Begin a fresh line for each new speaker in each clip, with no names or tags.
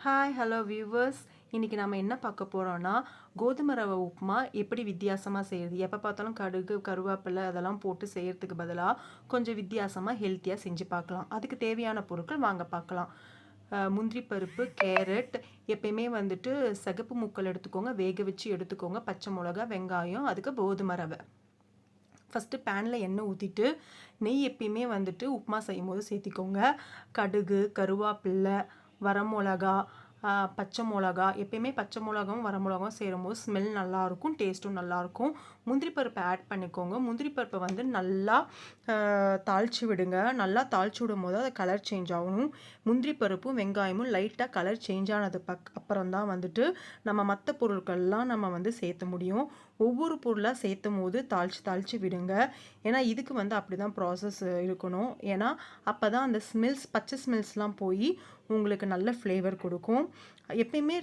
Hi hello viewers. இன்றைக்கி நம்ம என்ன பார்க்க போகிறோன்னா, கோதுமை ரவை உப்புமா எப்படி வித்தியாசமாக செய்யுது. எப்போ பார்த்தாலும் கடுகு கருவேப்பிலை அதெல்லாம் போட்டு செய்கிறதுக்கு பதிலாக கொஞ்சம் வித்தியாசமாக ஹெல்த்தியாக செஞ்சு பார்க்கலாம். அதுக்கு தேவையான பொருட்கள் வாங்க பார்க்கலாம். முந்திரி பருப்பு, கேரட், எப்பயுமே வந்துட்டு சிகப்பு முக்கல் எடுத்துக்கோங்க, வேக வச்சு எடுத்துக்கோங்க, பச்சை மிளகா, வெங்காயம், அதுக்கு கோதுமை ரவை. ஃபஸ்ட்டு பேனில் எண்ணெய் ஊற்றிட்டு நெய் எப்பயுமே வந்துட்டு உப்புமா செய்யும் போது சேர்த்திக்கோங்க. கடுகு, கருவேப்பில்லை, வரமிளகா, பச்சை மிளகா, எப்பயுமே பச்சை மிளகாவும் வரமிளகாவும் சேரும்போது ஸ்மெல் நல்லாயிருக்கும், டேஸ்ட்டும் நல்லாயிருக்கும். முந்திரி பருப்பை ஆட் பண்ணிக்கோங்க. முந்திரி பருப்பை வந்து நல்லா தாளித்து விடுங்க. நல்லா தாளித்து விடும் போது அது கலர் சேஞ்ச் ஆகணும். முந்திரி பருப்பும் வெங்காயமும் லைட்டாக கலர் சேஞ்ச் ஆனது அப்புறம் தான் வந்துட்டு நம்ம மற்ற பொருட்கள்லாம் நம்ம வந்து சேர்த்த முடியும். ஒவ்வொரு பொருளாக சேர்த்தும் போது தாளித்து விடுங்க. ஏன்னா இதுக்கு வந்து அப்படி தான் ப்ராசஸ் இருக்கணும். ஏன்னா அப்போ தான் அந்த பச்சை ஸ்மெல்ஸ்லாம் போய் உங்களுக்கு நல்ல ஃப்ளேவர் கொடுக்கும். எப்பயுமே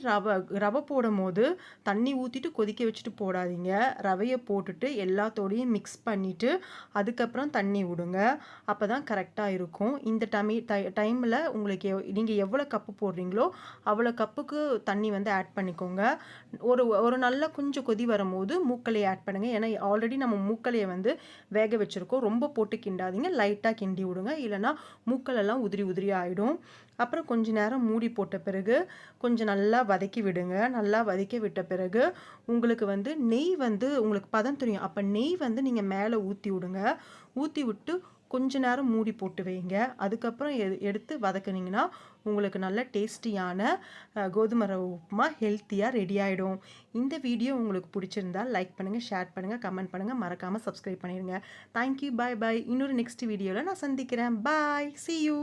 ரவை போடும் போது தண்ணி ஊற்றிட்டு கொதிக்க வச்சுட்டு போடாதீங்க. ரவையை போட்டுட்டு எல்லாத்தோடையும் மிக்ஸ் பண்ணிவிட்டு அதுக்கப்புறம் தண்ணி விடுங்க. அப்போ தான் கரெக்டாக இருக்கும். இந்த டைமில் உங்களுக்கு நீங்கள் எவ்வளோ கப்பு போடுறீங்களோ அவ்வளோ கப்புக்கு தண்ணி வந்து ஆட் பண்ணிக்கோங்க. ஒரு நல்ல கொஞ்சம் கொதி வரும்போது மூக்கலையை ஆட் பண்ணுங்கள். ஏன்னா ஆல்ரெடி நம்ம மூக்கலையை வந்து வேக வச்சுருக்கோம். ரொம்ப போட்டு கிண்டாதீங்க, லைட்டாக கிண்டி விடுங்க, இல்லைனா மூக்கலெல்லாம் உதிரி ஆகிடும். அப்புறம் கொஞ்ச நேரம் மூடி போட்ட பிறகு கொஞ்சம் நல்லா வதக்கி விடுங்க. நல்லா வதக்கி விட்ட பிறகு உங்களுக்கு வந்து நெய் வந்து உங்களுக்கு பதம் தெரியும். அப்போ நெய் வந்து நீங்கள் மேலே ஊற்றி விடுங்க. ஊற்றி விட்டு கொஞ்ச நேரம் மூடி போட்டு வைங்க. அதுக்கப்புறம் எடுத்து வதக்குனீங்கன்னா உங்களுக்கு நல்ல டேஸ்டியான கோதுமை ரவை உப்புமா ஹெல்த்தியாக ரெடி ஆகிடும். இந்த வீடியோ உங்களுக்கு பிடிச்சிருந்தா லைக் பண்ணுங்கள், ஷேர் பண்ணுங்கள், கமெண்ட் பண்ணுங்கள், மறக்காமல் சப்ஸ்கிரைப் பண்ணிடுங்க. தேங்க்யூ, பாய் பாய். இன்னொரு நெக்ஸ்ட் வீடியோவில் நான் சந்திக்கிறேன். பாய், see you.